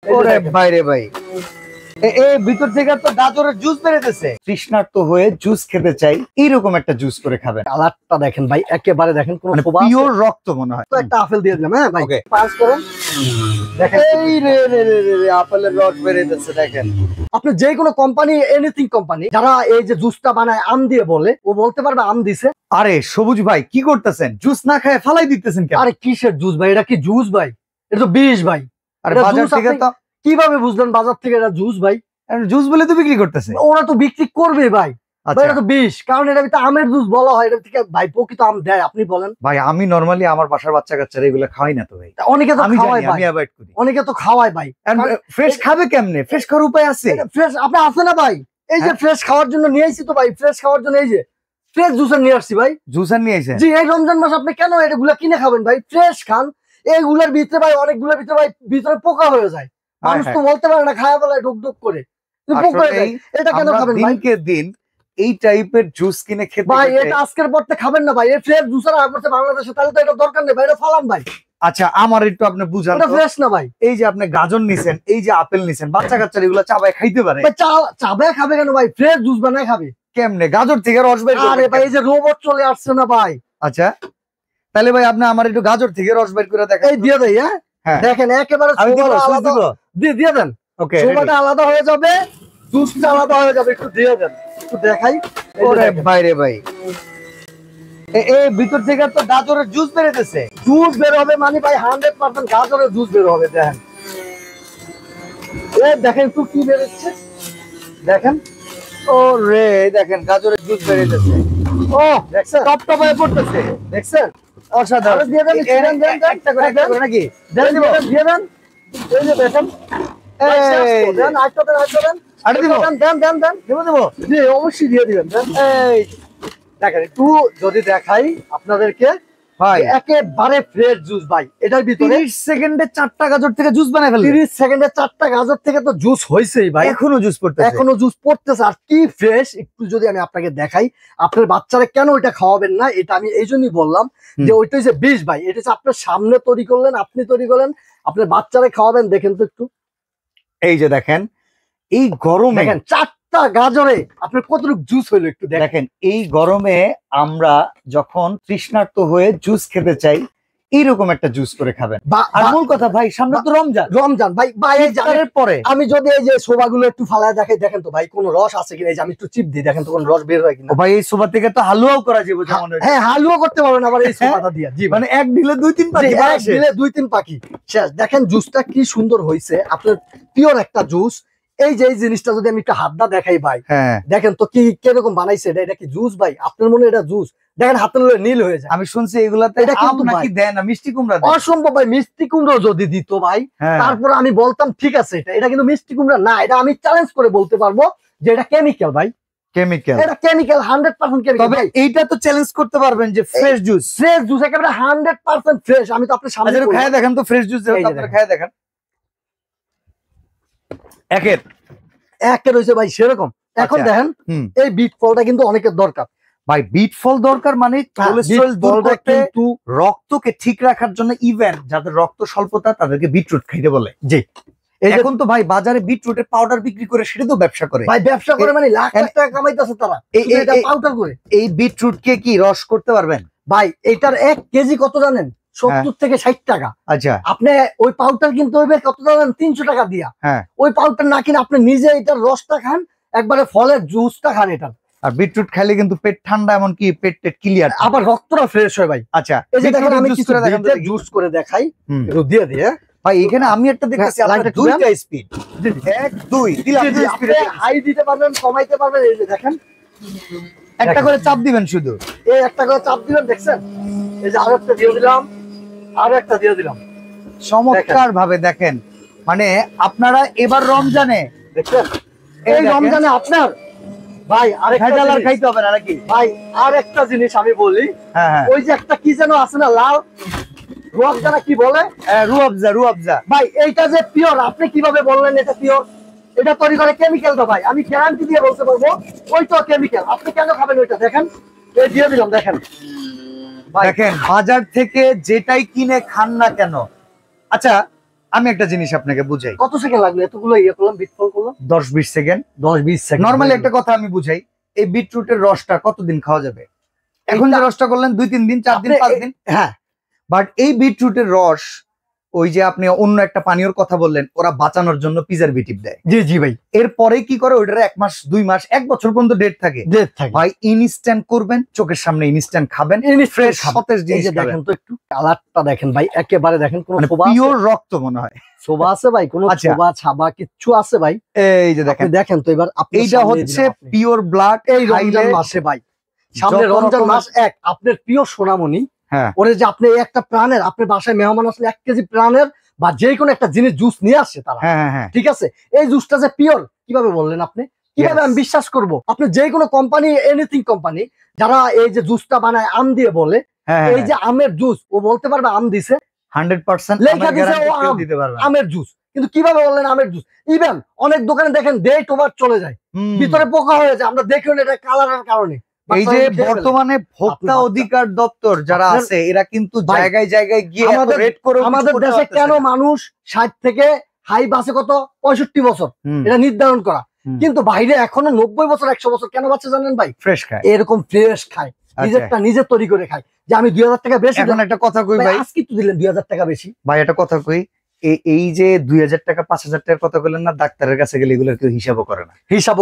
ওরে বাইরে ভাই, ভিতর থেকে তো গাজরের জুস বেরোতেছে। তৃষ্ণার্ত হয়ে জুস খেতে চাই, এইরকম একটা জুস করে খাবেন। কালারটা দেখেন ভাই, একেবারে দেখেন কোন পিওর রক্ত মনে হয়। তো একটা আপেল দিয়ে দিলাম। হ্যাঁ ভাই, পাস করেন। দেখেন এই রে রে রে রে আপেলের রস বেরোতেছে দেখেন। আপনি যে কোনো কোম্পানি, এনিথিং কোম্পানি যারা এই যে জুসটা বানায় আম দিয়ে বলে, ও বলতে পারবে আম দিছে। আরে সবুজ ভাই কি করতেছেন? জুস না খায় ফালাই দিতেছেন কেন? আরে কিসের জুস ভাই? এটা কি জুস ভাই? এটা তো বিষ ভাই। আরে বাজার থেকে তো কিভাবে বুঝলেন বাজার থেকে এটা জুস ভাই? জুস বলে তো বিক্রি করতেছে। ওরা তো বিক্রি করবে ভাই। এটা তো বিষ, কারণ এটা ভিতরে আমের জুস বলা হয়। এটা থেকে ভাই প্রকৃত আম দেয়? আপনি বলেন ভাই। আমি নরমালি আমার বাসার বাচ্চা কাচ্চারা এগুলো খাওয়াই না তো ভাই। অনেকে তো খাওয়ায় ভাই, আমি অ্যাভয়েড করি। অনেকে তো খাওয়ায় ভাই। ফ্রেশ খাবে কেমনে? ফ্রেশ খাওয়ার উপায় আছে? ফ্রেশ আপনি আছে না ভাই? এই যে ফ্রেশ খাওয়ার জন্য নিয়ে আইছি তো ভাই, ফ্রেশ খাওয়ার জন্য এই যে ফ্রেশ জুসার নিয়ে আসছি ভাই। জুসার নিয়ে আইছেন? জি, এই রমজান মাস আপনি কেন এগুলা কিনে খাবেন ভাই? ফ্রেশ খান। এইগুলার ভিতরে ভাই, অনেকগুলোর ভিতরে ভাই ভিতরে পোকা হয়ে যায়। মানুষ তো বলতে পারে না, খায়া বেলায় ঢুক ঢুক করে এটা কেন খাবেন ভাই? দিনকে দিন এই টাইপের জুস কিনে খেতে ভাই, এটা আজকের পর থেকে খাবেন না ভাই। এই ফ্রেশ জুসার করতে বাংলাদেশে, তাহলে তো এটা দরকার নেই ভাই, এটা ফালান ভাই। আচ্ছা আমার একটু আপনি বুঝান এটা ফ্রেশ না ভাই। এই যে আপনি গাজর নিছেন, এই যে আপেল নিছেন, বাচ্চা কাচ্চারা এগুলো চাবায় খাইতে পারে? চাবায় খাবে কেন ভাই? ফ্রেশ জুস বানায় খাবে। কেমনে? গাজর থেকে রস বের করে? আরে ভাই, এই যে রোবট চলে আসছে না ভাই। আচ্ছা তাহলে ভাই আপনি আমার একটু গাজর থেকে রস বের করে দেখেন। এই দিয়ে দেই। হ্যাঁ দেখেন, একেবারে দিয়ে দেন। ওকে, ছোবাটা আলাদা হয়ে যাবে, জুসটা আলাদা হয়ে যাবে। একটু দিয়ে দেন, একটু দেখাই। ওরে বাইরে ভাই, ভিতর থেকে তো গাজরের জুস বেরোতেছে। জুস বের হবে মানে ভাই 100% গাজরের জুস বের হবে। দেখেন দেখেন একটু কি বেরোচ্ছে দেখেন। ও রে দেখেন গাজরের জুস বেরোতেছে। ও দেখছেন, টপ টপ হয়ে পড়তেছে। দেখছেন? অসাধারণ। দিয়ে দেন একটা করে নাকি? দিয়ে দেন। এই যে দেখেন, দেন আটটা দেন। আরে দিব দেন। জি অবশ্যই দিয়ে দিবেন। এই দেখেন একটু যদি দেখাই আপনাদেরকে ভাই, একেবারে ফ্রেশ জুস ভাই। এটার ভিতরে 30 সেকেন্ডে 4টা গাজর থেকে জুস বানায় ফেলবে। 30 সেকেন্ডে 4টা গাজর থেকে তো জুস হইছেই ভাই। এখনো জুস পড়তেছে, এখনো জুস পড়তেছে। আর কি ফ্রেশ! একটু যদি আমি আপনাকে দেখাই, আপনার বাচ্চারা কেন ওইটা খাওয়াবেন না, এটা আমি এই জন্যই বললাম যে ওইটা হচ্ছে বিষ ভাই। এটা হচ্ছে আপনার সামনে তৈরি করলেন, আপনি তৈরি করলেন, আপনার বাচ্চারা খাওয়াবেন। দেখেন তো একটু, এই যে দেখেন এই গরমে দেখেন 4টা গাজরে আপনার কতটুকু জুস হইলো একটু দেখেন। এই গরমে আমরা যখন তৃষ্ণার্ত হয়ে জুস খেতে চাই, এইরকম একটা জুস করে খাবেন। আর মূল কথা ভাই, সামনে তো রমজান ভাই। ইফতারের পরে আমি যদি এই যে সোবাগুলো একটু ফালায় দেখাই, দেখেন তো ভাই কোনো রস আছে কিনা। এই যে আমি একটু চিপ দিই, দেখেন তো কোনো রস বের হয় কিনা। ভাই এই সোবা থেকে তো হালুয়াও করা যাবে যেমন। হ্যাঁ, হালুয়া করতে পারবেন আবার এই সোবাটা দিয়ে। জি মানে এক ঢিলে 2-3 পাখি। এক ঢিলে 2-3 পাখি শেষ। দেখেন জুসটা কি সুন্দর হয়েছে, আপনার পিওর একটা জুস। এই যে এই জিনিসটা যদি আমি একটু হাতটা দেখাই ভাই, দেখেন তো কি কিরকম বানাইছে। এটা কি জুস ভাই? আপনার মনে এটা জুস? দেখেন হাতে নীল হয়ে যায়। আমি শুনছি এগুলাতে আম নাকি দেয় না, মিষ্টি কুমড়া দেয়। অসম্ভব ভাই, মিষ্টি কুমড়ো যদি দিত ভাই, তারপর আমি বলতাম ঠিক আছে। এটা কিন্তু মিষ্টি কুমড়া না। এটা আমি চ্যালেঞ্জ করে বলতে পারবো যে এটা কেমিক্যাল ভাই। এটা কেমিক্যাল, 100% কেমিক্যাল। তবে এইটা তো চ্যালেঞ্জ করতে পারবেন যে ফ্রেশ জুস একেবারে 100% ফ্রেশ। আমি তো আপনার সামনে খায় দেখেন তো, ফ্রেশ জুস আপনারা খায় দেখেন। একের হয়েছে ভাই সেরকম। এখন দেখেন এই বিট ফলটা কিন্তু অনেকের দরকার ভাই। বিট ফল দরকার মানে কোলেস্টেরল দূর করতে, কিন্তু রক্তকে ঠিক রাখার জন্য, ইভেন যাদের রক্ত স্বল্পতা তাদেরকে বিটরুট খাইতে বলে। জি, এখন তো ভাই বাজারে বিটরুটের পাউডার বিক্রি করে, সেটা তো ব্যবসা করে ভাই। ব্যবসা করে মানে লাখ লাখ টাকা কামাইতেছে তারা এটা পাউডার করে। এই বিটরুটকে কি রস করতে পারবেন ভাই? এটার 1 কেজি কত জানেন? 70 থেকে 60 টাকা। আচ্ছা, আপনি ওই পাউডার কিনতে হইবে কত জানেন? 300 টাকা দিয়া। ওই পাউডার না কিনে আপনি নিজে এটার রসটা খান, একবারে ফলের জুসটা খান। এটা আর বিটরুট খাইলে কিন্তু পেট ঠান্ডা, এমনকি পেট ক্লিয়ার, আবার রক্তটা ফ্রেশ হয় ভাই। আচ্ছা, এই যে দেখেন আমি জুস করে দেখাই, একটু দিয়ে দিয়ে ভাই। এখানে আমি একটা দেখতেছি আপনাদের দুইটা স্পিড, 1 2 দিলাম। হাই দিতে পারবেন, কমাইতে পারবেন। এই যে দেখেন একটা করে চাপ দিবেন, শুধু এই একটা করে চাপ দিবেন। দেখছেন? এই যে আরেকটা দিয়ে দিলাম, আর একটা দিয়ে দিলাম। চমৎকার ভাবে দেখেন। মানে আপনারা এবার রমজানে দেখছেন, এই রমজানে আপনার ভাই আরেকটা খাইতে হবে না নাকি ভাই? আর একটা জিনিস আমি বলি, ওই যে একটা কি যেন আছে না, লাল রুয়াবজা না কি বলে? রুয়াবজা ভাই। এইটা যে পিওর, আপনি কিভাবে বললেন এটা পিওর? এটা তৈরি করে কেমিক্যাল তো ভাই। আমি গ্যারান্টি দিয়ে বলতে পারবো ওইটা কেমিক্যাল। আপনি কেন খাবেন ওইটা? দেখেন, এই দিয়ে দিলাম। দেখেন দেখেন বাজার থেকে যেটাই কিনে খান না কেন। আচ্ছা আমি একটা জিনিস আপনাকে বুঝাই। কত সেকেন্ড লাগলো এতগুলো ইয়ে করলাম, বিট ফল করলাম? 10-20 সেকেন্ড। 10-20 সেকেন্ড। নরমালি একটা কথা আমি বুঝাই, এই বিটরুটের রসটা কতদিন খাওয়া যাবে? এখন যে রসটা করলেন 2-3 দিন, 4 দিন, 5 দিন। হ্যাঁ, বাট এই বিটরুটের রস, ওই যে আপনি অন্য একটা পানীয়র কথা বললেন, ওরা বাঁচানোর জন্য প্রিজারভেটিভ দেয়। জি জি ভাই। এরপরে কি করে, ওইটার 1 মাস 2 মাস 1 বছর পর্যন্ত ডেট থাকে। ভাই ইনস্ট্যান্ট করবেন, চোখের সামনে ইনস্ট্যান্ট খাবেন, ফ্রেশ সতেজ জিনিস দেখেন তো একটু কালারটা দেখেন ভাই, একেবারে দেখেন কোন পিওর রক্ত মনে হয়। শোভা আছে ভাই, কোন শোভা ছাবা কিচ্ছু আছে ভাই? এই যে দেখেন, দেখেন তো এবার এইটা হচ্ছে পিওর ব্লাড। এই রমজান মাসে ভাই, সামনে রমজান মাস, আপনার প্রিয় সোনামণি, ওরে যে আপনি একটা প্রাণের, আপনার বাসায় মেহমান আসলে 1 কেজি প্রাণের বা যে কোনো একটা জিনিস জুস নিয়ে আসছে তারা, ঠিক আছে, এই জুসটা যে পিওর কিভাবে বললেন আপনি? কিভাবে আমি বিশ্বাস করব? আপনি যে কোনো কোম্পানি, এনিথিং কোম্পানি যারা এই যে জুসটা বানায় আম দিয়ে বলে, এই যে আমের জুস, ও বলতে পারবে আম দিছে 100% লেখা দিছে ও দিতে পারবে আমের জুস, কিন্তু কিভাবে বললেন আমের জুস? ইভেন অনেক দোকানে দেখেন ডেট ওভার চলে যায়, ভিতরে পোকা হয়ে যায়, আমরা দেখিও না, এটা কালারের কারণে। এই যে বর্তমানে ভোক্তা অধিকার দপ্তর যারা আছে, এরা কিন্তু জায়গায় জায়গায় গিয়ে রেড করে, আমাদের দেশে কেন মানুষ 60 থেকে হাই বাসে কত 65 বছর এটা নির্ধারণ করা, কিন্তু বাইরে এখনো 90 বছর 100 বছর কেন বাচ্চা জানেন ভাই? ফ্রেশ খায়, এরকম ফ্রেশ খায়, নিজেরটা নিজে তৈরি করে খায়। যে আমি 2000 টাকা বেশি, এখন একটা কথা কই ভাই, আজকে তো দিলেন 2000 টাকা বেশি ভাই, একটা কথা কই, এই যে 2000 টাকা 5000 টাকার কথা বললেন না, ডাক্তারের কাছে গেলে এগুলোর কেউ হিসাবও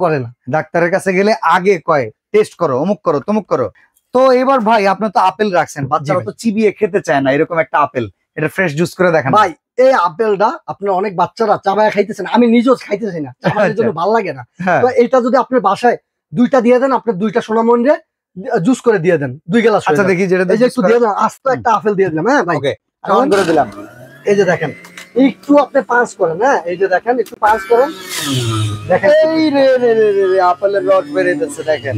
করে না। ডাক্তারের কাছে গেলে আগে কয় টেস্ট করো, অমুক করো, তমুক করো। তো এবার ভাই আপনি তো আপেল রাখছেন, বাচ্চারা তো চিবিয়ে খেতে চায় না, এরকম একটা আপেল, এটা ফ্রেশ জুস করে দেখেন ভাই। এই আপেলটা আপনার অনেক বাচ্চারা চাবায় খাইতেছেন, আমি নিজেও খাইতেছি না, আমার জন্য ভালো লাগে না। তো এটা যদি আপনার বাসায় 2টা দিয়ে দেন, আপনার 2টা সোনামণিরে জুস করে দিয়ে দেন 2 গ্লাস। আচ্ছা দেখি, যেটা একটু দিয়ে দেন, আস্ত একটা আপেল দিয়ে দিলাম। হ্যাঁ ভাই, অন করে দিলাম। এই যে দেখেন, একটু আপনি পাঁচ করেন। হ্যাঁ, এই যে দেখেন, একটু পাঁচ করেন, দেখেন এই রে রে রে রে আপেলের রস বেরিয়ে যাচ্ছে। দেখেন,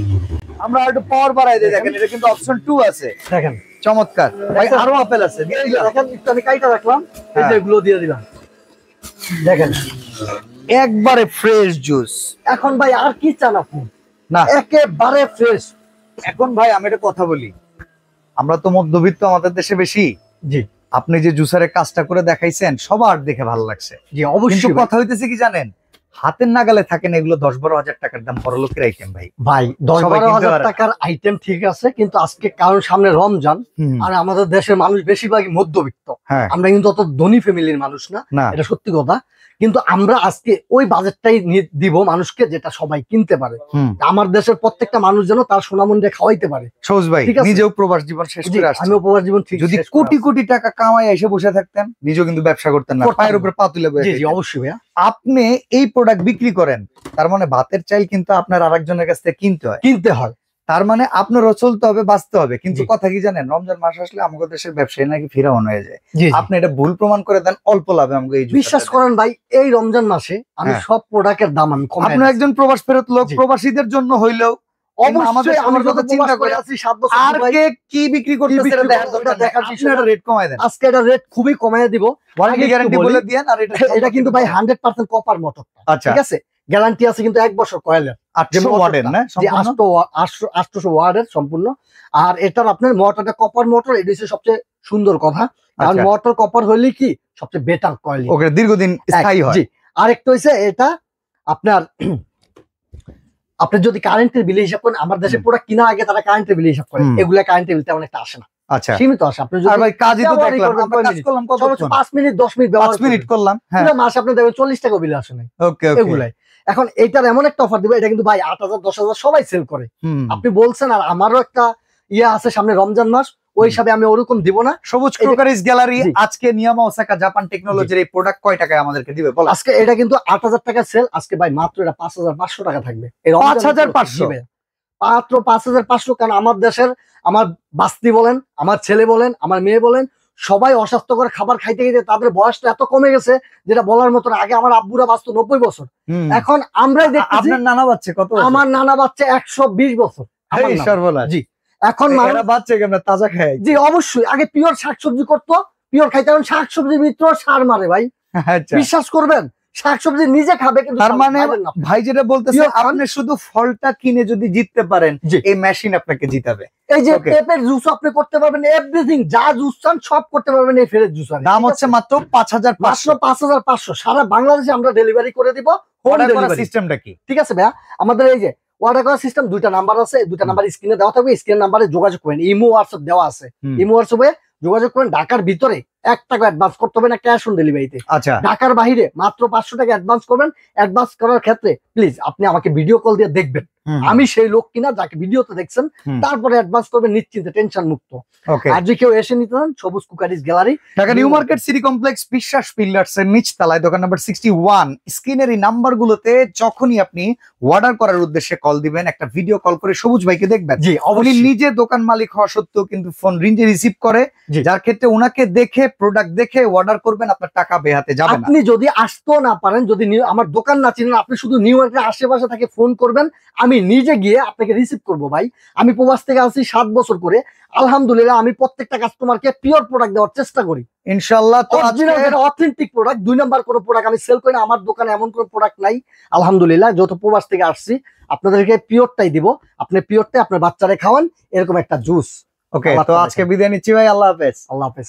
আমরা একটু পাওয়ার বাড়াই দিই। দেখেন, এটা কিন্তু অপশন 2 আছে। দেখেন, চমৎকার ভাই, আরো আপেল আছে। দেখেন, একটু আমি কাইটা রাখলাম, এই যে এগুলো দিয়ে দিলাম। দেখেন, একবারে ফ্রেশ জুস। এখন ভাই আর কি চান আপনি? না, একেবারে ফ্রেশ। এখন ভাই আমি একটা কথা বলি, আমরা তো মধ্যবিত্ত আমাদের দেশে বেশি। জি, আপনি যে জুসারের কাজটা করে দেখাইছেন সবার দেখে ভালো লাগছে। জি অবশ্যই। কথা হইতেছে কি জানেন, হাতের নাগালে থাকেন এগুলো 10-12 হাজার টাকার দাম, বড়লোকের আইটেম ভাই। ভাই 10-12 হাজার টাকার আইটেম ঠিক আছে, কিন্তু আজকে কারণ সামনে রমজান, আর আমাদের দেশের মানুষ বেশিরভাগই মধ্যবিত্ত, আমরা কিন্তু অত ধনী ফ্যামিলির মানুষ না, এটা সত্যি কথা। কিন্তু আমরা আজকে ওই বাজেটটাই দিব মানুষকে, যেটা সবাই কিনতে পারে। আমার দেশের প্রত্যেকটা মানুষ যেন তার সোনামন্ডে খাওয়াইতে পারে। সৌজ ভাই নিজেও প্রবাস জীবন শেষ করে আসছে, আমিও প্রবাস জীবন। যদি কোটি কোটি টাকা কামাই এসে বসে থাকতেন, নিজেও কিন্তু ব্যবসা করতেন না, পায়ের উপরে পা তুলে বসে। জি অবশ্যই ভাইয়া। আপনি এই প্রোডাক্ট বিক্রি করেন, তার মানে ভাতের চাল কিন্তু আপনার আরেকজনের কাছ থেকে কিনতে হয়। তার মানে আপনারও চলতে হবে, বাঁচতে হবে। কিন্তু কথা কি জানেন, রমজান মাস আসলে আমাদের দেশের ব্যবসায়ী নাকি ফিরাওয়ান হয়ে যায়। আপনি এটা ভুল প্রমাণ করে দেন, অল্প লাভে আমাকে এই বিশ্বাস করেন ভাই, এই রমজান মাসে আমি সব প্রোডাক্টের দাম আমি কমাই। আপনি একজন প্রবাস ফেরত লোক, প্রবাসীদের জন্য হইলেও অবশ্যই আমার কথা চিন্তা করে আছি 7 বছর আর কে কি বিক্রি করতেছে এটা দেখার জন্য এটা রেট কমায় দেন। আজকে এটা রেট খুবই কমায় দিব, ওয়ারেন্টি গ্যারান্টি বলে দেন। আর এটা কিন্তু ভাই 100% কপার মোটর, ঠিক আছে, গ্যারান্টি আছে কিন্তু 1 বছর কয়েলের, 800 ওয়াটের না, 800 ওয়াটের সম্পূর্ণ। আর এটার আপনার মোটরটা কপার মোটর, এটা হচ্ছে সবচেয়ে সুন্দর কথা, কারণ মোটর কপার হইলে কি সবচেয়ে বেটার কয়েল, ওকে দীর্ঘদিন স্থায়ী হয়। জি, আরেকটা হইছে এটা আপনার আপনি যদি কারেন্টের বিল হিসাব করেন, আমার দেশে পুরো কিনা আগে তারা কারেন্টের বিল হিসাব করে, এগুলা কারেন্টের বিল তেমন একটা আসে না। আচ্ছা, সীমিত আসে। আপনি যদি ভাই কাজই তো দেখলাম, আমরা কাজ করলাম কত, 5 মিনিট 10 মিনিট 5 মিনিট করলাম, হ্যাঁ, পুরো মাসে আপনি দেখবেন 40 টাকা বিল আসে না। ওকে ওকে, এগুলাই। এখন এটার এমন একটা অফার দিব, এটা কিন্তু ভাই 8000 10000 সবাই সেল করে, আপনি বলছেন। আর আমারও একটা ইয়ে আছে সামনে রমজান মাস, ওই হিসাবে আমি ওরকম দিব না। সবুজ ক্রোকারিজ গ্যালারি আজকে নিয়ামা ওসাকা জাপান টেকনোলজির এই প্রোডাক্ট কয় টাকায় আমাদেরকে দিবে বল? আজকে এটা কিন্তু 8000 টাকা সেল, আজকে ভাই মাত্র এটা 5500 টাকা থাকবে। 5500 মাত্র 5500। কারণ আমার দেশের আমার বাস্তি বলেন, আমার ছেলে বলেন, আমার মেয়ে বলেন, সবাই অস্বাস্থ্যকর খাবার খাইতে গিয়ে তাদের বয়সটা এত কমে গেছে যেটা বলার মতো না। আগে আমার আব্বুরা বাঁচত 90 বছর, এখন আমরাই দেখতেছি। আপনার নানা বাচ্চা কত? আমার নানা বাচ্চা 120 বছর। জি, এখন বাচ্চা কেমন তাজা খায়? জি অবশ্যই। আগে পিওর শাকসবজি করতো, পিওর খাইতে, এখন শাকসবজির ভিতরে সার মারে ভাই। বিশ্বাস করবেন, শাকসবজি নিজে খাবে, কিন্তু তার মানে খাবেন না। ভাই যেটা বলতেছে, Pure খান। আপনি শুধু ফলটা কিনে যদি জিততে পারেন, জি। এই মেশিন আপনাকে জিতাবে। এই যে Okay. পেঁপের জুস আপনি করতে পারবেন, এভরিথিং যা জুস চান সব করতে পারবেন এই ফ্রেশ জুস। দাম হচ্ছে মাত্র 5,500। 5,500 সারা বাংলাদেশে আমরা ডেলিভারি করে দিব, হোম অর্ডার করার ডেলিভারি। সিস্টেমটা কি? ঠিক আছে ভাইয়া, আমাদের এই যে অর্ডার করার সিস্টেম দুইটা নাম্বার আছে, দুইটা নাম্বার স্ক্রিনে দেওয়া থাকবে, স্ক্রিন নাম্বারে যোগাযোগ করেন। ইমো হোয়াটসঅ্যাপ দেওয়া আছে, হুম। ইমো হোয়াটসঅ্যাপে যোগাযোগ করেন। ঢাকার ভিতরে 1 টাকা অ্যাডভান্স করতে হবে না, ক্যাশ অন ডেলিভারিতে। আচ্ছা, ঢাকার বাইরে মাত্র 500 টাকা অ্যাডভান্স করবেন। অ্যাডভান্স করার ক্ষেত্রে প্লিজ আপনি আমাকে ভিডিও কল দিয়ে দেখবেন, আমি সেই লোক কিনা যাকে ভিডিওতে দেখছেন, হুম। তারপরে অ্যাডভান্স করবেন নিশ্চিন্তে, টেনশন মুক্ত। ওকে। আর যদি কেউ এসে নিতে চান, সবুজ cookeries gallery, Dhaka new market city complex বিশ্বাস বিল্ডার্স এর নিচ তলায়, দোকান নাম্বার 61। স্ক্রিনের এই নাম্বারগুলোতে যখনই আপনি অর্ডার করার উদ্দেশ্যে কল দিবেন, একটা ভিডিও কল করে সবুজ ভাইকে দেখবেন। জি উনি অবশ্যই। নিজে দোকান মালিক হওয়া সত্ত্বেও কিন্তু ফোন রিসিভ করে, জি। যার ক্ষেত্রে ওনাকে দেখে প্রোডাক্ট দেখে অর্ডার করবেন, আপনার টাকা বেহাতে যাবে না। আপনি যদি আসতেও না পারেন, যদি আমার দোকান না চিনেন, আপনি শুধু নিউ মার্কেটের আশেপাশে থেকে ফোন করবেন, আমি নিজে গিয়ে আপনাকে রিসিভ করব। ভাই আমি প্রবাস থেকে আসছি 7 বছর করে, আলহামদুলিল্লাহ আমি প্রত্যেকটা কাস্টমারকে পিওর প্রোডাক্ট দেওয়ার চেষ্টা করি। ইনশাআল্লাহ। তো আজকে অথেন্টিক প্রোডাক্ট, 2 নাম্বার কোনো প্রোডাক্ট আমি সেল করি না। আমার দোকানে এমন কোনো প্রোডাক্ট নাই আলহামদুলিল্লাহ। যত প্রবাস থেকে আসছি আপনাদেরকে পিওরটাই দিব, আপনি পিওরটাই আপনার বাচ্চারে খাওয়ান, এরকম একটা জুস। ওকে, তো আজকে বিদায় নিচ্ছি ভাই, আল্লাহ হাফেজ। আল্লাহ হাফেজ।